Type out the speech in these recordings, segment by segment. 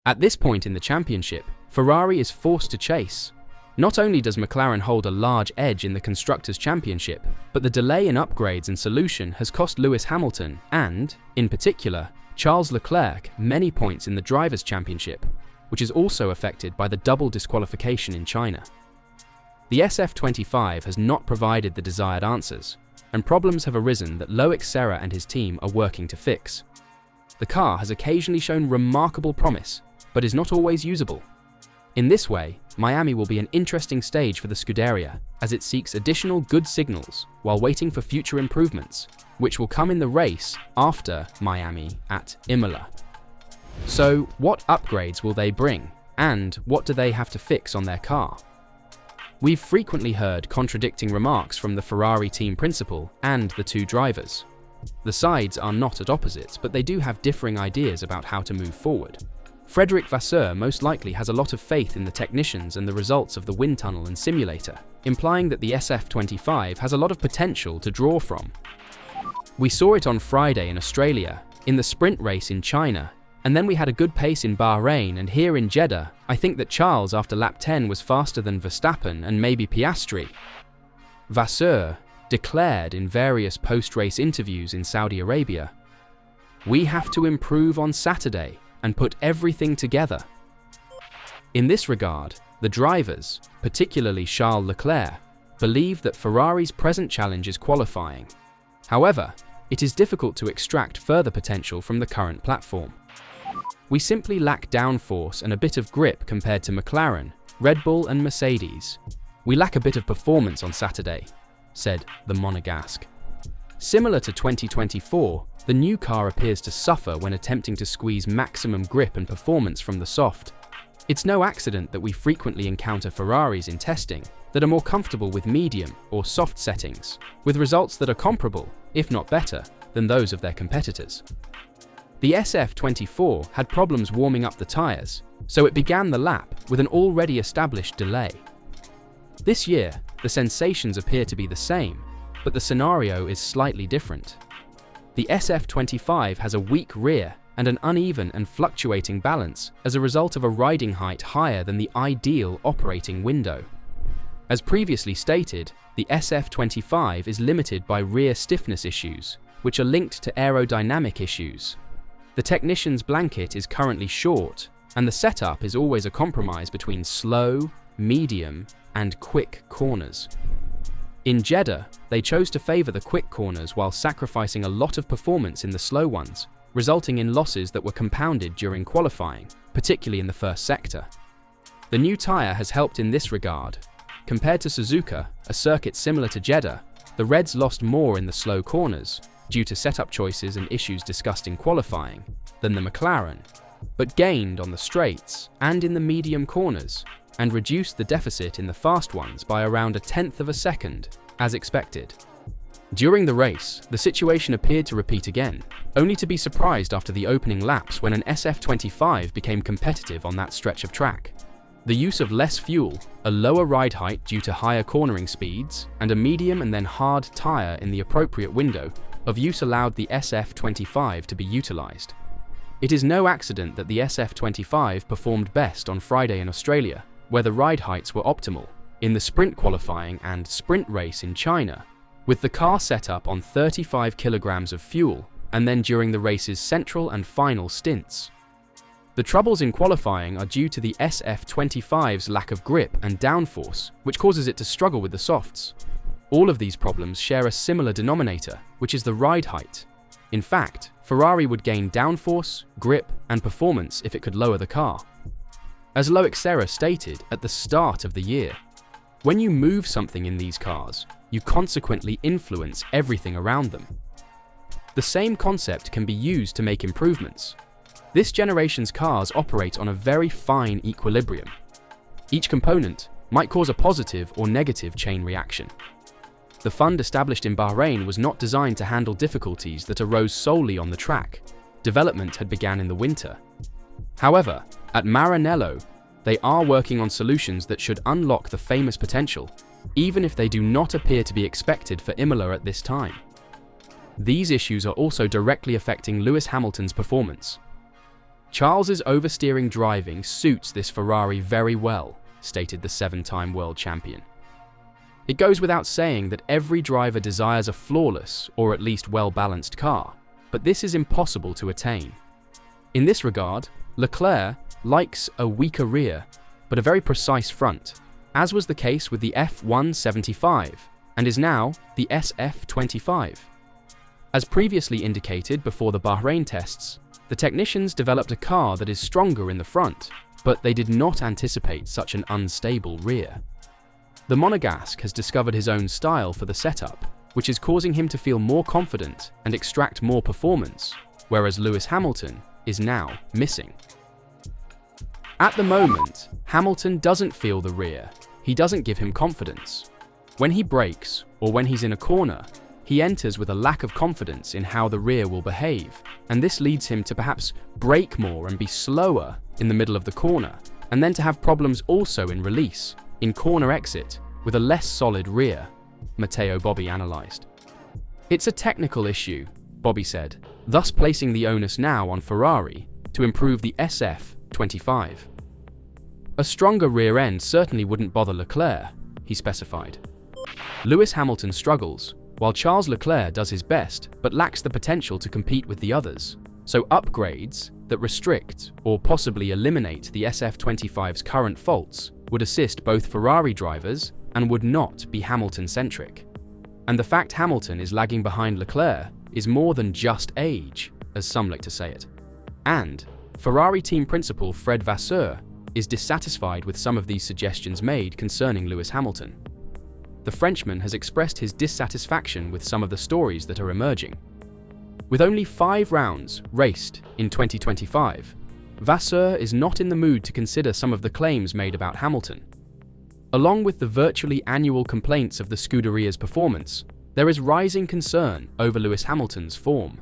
At this point in the championship, Ferrari is forced to chase. Not only does McLaren hold a large edge in the Constructors Championship, but the delay in upgrades and solution has cost Lewis Hamilton and, in particular, Charles Leclerc many points in the Drivers' Championship, which is also affected by the double disqualification in China. The SF-25 has not provided the desired answers, and problems have arisen that Loic Serra and his team are working to fix. The car has occasionally shown remarkable promise, but is not always usable. In this way, Miami will be an interesting stage for the Scuderia as it seeks additional good signals while waiting for future improvements, which will come in the race after Miami at Imola. So, what upgrades will they bring, and what do they have to fix on their car? We've frequently heard contradicting remarks from the Ferrari team principal and the two drivers. The sides are not at opposites, but they do have differing ideas about how to move forward. Frédéric Vasseur most likely has a lot of faith in the technicians and the results of the wind tunnel and simulator, implying that the SF-25 has a lot of potential to draw from. We saw it on Friday in Australia, in the sprint race in China, and then we had a good pace in Bahrain, and here in Jeddah, I think that Charles after lap 10 was faster than Verstappen and maybe Piastri. Vasseur declared in various post-race interviews in Saudi Arabia, "We have to improve on Saturday and put everything together." In this regard, the drivers, particularly Charles Leclerc, believe that Ferrari's present challenge is qualifying. However, it is difficult to extract further potential from the current platform. We simply lack downforce and a bit of grip compared to McLaren, Red Bull and Mercedes. We lack a bit of performance on Saturday, said the Monegasque. Similar to 2024, the new car appears to suffer when attempting to squeeze maximum grip and performance from the soft. It's no accident that we frequently encounter Ferraris in testing that are more comfortable with medium or soft settings, with results that are comparable, if not better, than those of their competitors. The SF-24 had problems warming up the tyres, so it began the lap with an already established delay. This year, the sensations appear to be the same, but the scenario is slightly different. The SF-25 has a weak rear and an uneven and fluctuating balance as a result of a riding height higher than the ideal operating window. As previously stated, the SF-25 is limited by rear stiffness issues, which are linked to aerodynamic issues. The technician's blanket is currently short, and the setup is always a compromise between slow, medium, and quick corners. In Jeddah, they chose to favour the quick corners while sacrificing a lot of performance in the slow ones, resulting in losses that were compounded during qualifying, particularly in the first sector. The new tyre has helped in this regard. Compared to Suzuka, a circuit similar to Jeddah, the Reds lost more in the slow corners, due to setup choices and issues discussed in qualifying, than the McLaren, but gained on the straights and in the medium corners, and reduced the deficit in the fast ones by around 1/10 of a second, as expected. During the race, the situation appeared to repeat again, only to be surprised after the opening laps when an SF-25 became competitive on that stretch of track. The use of less fuel, a lower ride height due to higher cornering speeds, and a medium and then hard tyre in the appropriate window of use allowed the SF-25 to be utilised. It is no accident that the SF-25 performed best on Friday in Australia, where the ride heights were optimal, in the sprint qualifying and sprint race in China, with the car set up on 35 kilograms of fuel, and then during the race's central and final stints. The troubles in qualifying are due to the SF-25's lack of grip and downforce, which causes it to struggle with the softs. All of these problems share a similar denominator, which is the ride height. In fact, Ferrari would gain downforce, grip, and performance if it could lower the car. As Loic Serra stated at the start of the year, when you move something in these cars, you consequently influence everything around them. The same concept can be used to make improvements. This generation's cars operate on a very fine equilibrium. Each component might cause a positive or negative chain reaction. The fund established in Bahrain was not designed to handle difficulties that arose solely on the track. Development had begun in the winter. However, at Maranello, they are working on solutions that should unlock the famous potential, even if they do not appear to be expected for Imola at this time. These issues are also directly affecting Lewis Hamilton's performance. "Charles's oversteering driving suits this Ferrari very well," stated the 7-time world champion. It goes without saying that every driver desires a flawless, or at least well-balanced car, but this is impossible to attain. In this regard, Leclerc likes a weaker rear, but a very precise front, as was the case with the F-175, and is now the SF-25. As previously indicated before the Bahrain tests, the technicians developed a car that is stronger in the front, but they did not anticipate such an unstable rear. The Monegasque has discovered his own style for the setup, which is causing him to feel more confident and extract more performance, whereas Lewis Hamilton is now missing. At the moment, Hamilton doesn't feel the rear. He doesn't give him confidence. When he brakes, or when he's in a corner, he enters with a lack of confidence in how the rear will behave, and this leads him to perhaps brake more and be slower in the middle of the corner, and then to have problems also in release, in corner exit, with a less solid rear, Matteo Bobby analysed. "It's a technical issue," Bobby said, thus placing the onus now on Ferrari to improve the SF-25. "A stronger rear end certainly wouldn't bother Leclerc," he specified. Lewis Hamilton struggles, while Charles Leclerc does his best but lacks the potential to compete with the others, so upgrades that restrict or possibly eliminate the SF-25's current faults would assist both Ferrari drivers and would not be Hamilton-centric. And the fact Hamilton is lagging behind Leclerc is more than just age, as some like to say it. And Ferrari team principal Fred Vasseur is dissatisfied with some of these suggestions made concerning Lewis Hamilton. The Frenchman has expressed his dissatisfaction with some of the stories that are emerging. With only 5 rounds raced in 2025, Vasseur is not in the mood to consider some of the claims made about Hamilton. Along with the virtually annual complaints of the Scuderia's performance, there is rising concern over Lewis Hamilton's form.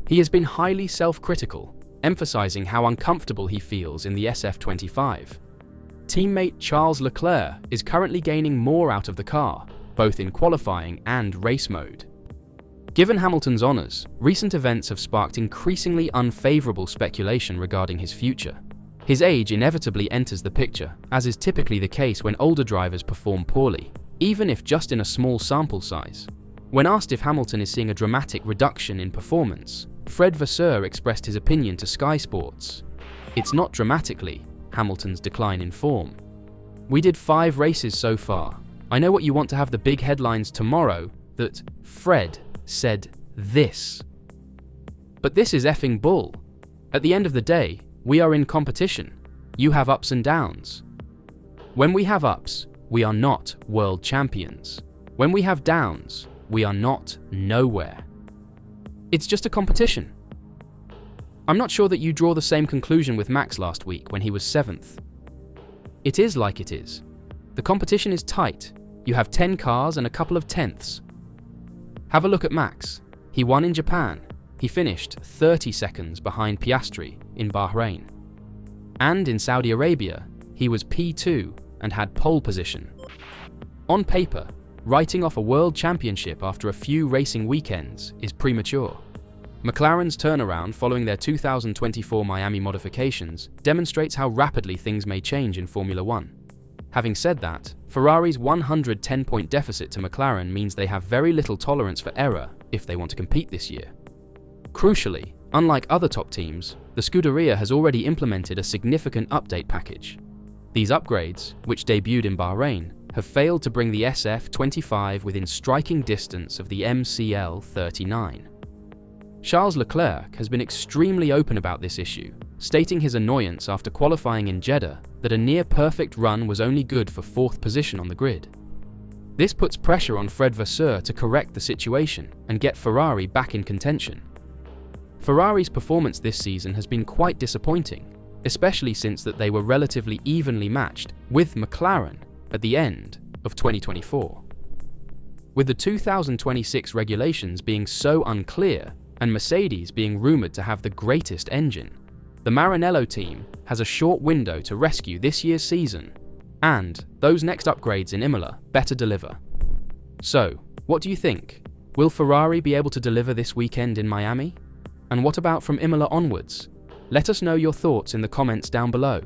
He has been highly self-critical, emphasizing how uncomfortable he feels in the SF-25. Teammate Charles Leclerc is currently gaining more out of the car, both in qualifying and race mode. Given Hamilton's honours, recent events have sparked increasingly unfavourable speculation regarding his future. His age inevitably enters the picture, as is typically the case when older drivers perform poorly, even if just in a small sample size. When asked if Hamilton is seeing a dramatic reduction in performance, Fred Vasseur expressed his opinion to Sky Sports. "It's not dramatically Hamilton's decline in form. We did 5 races so far. I know what you want to have the big headlines tomorrow that Fred said this. But this is effing bull. At the end of the day, we are in competition. You have ups and downs. When we have ups, we are not world champions. When we have downs, we are not nowhere. It's just a competition." I'm not sure that you draw the same conclusion with Max last week when he was 7th. It is like it is. The competition is tight. You have 10 cars and a couple of tenths. Have a look at Max. He won in Japan. He finished 30 seconds behind Piastri in Bahrain. And in Saudi Arabia, he was P2 and had pole position. On paper, writing off a world championship after a few racing weekends is premature. McLaren's turnaround following their 2024 Miami modifications demonstrates how rapidly things may change in Formula One. Having said that, Ferrari's 110-point deficit to McLaren means they have very little tolerance for error if they want to compete this year. Crucially, unlike other top teams, the Scuderia has already implemented a significant update package. These upgrades, which debuted in Bahrain, have failed to bring the SF-25 within striking distance of the MCL-39. Charles Leclerc has been extremely open about this issue, stating his annoyance after qualifying in Jeddah that a near-perfect run was only good for 4th position on the grid. This puts pressure on Fred Vasseur to correct the situation and get Ferrari back in contention. Ferrari's performance this season has been quite disappointing, especially since that they were relatively evenly matched with McLaren at the end of 2024. With the 2026 regulations being so unclear and Mercedes being rumoured to have the greatest engine, the Maranello team has a short window to rescue this year's season, and those next upgrades in Imola better deliver. So, what do you think? Will Ferrari be able to deliver this weekend in Miami? And what about from Imola onwards? Let us know your thoughts in the comments down below.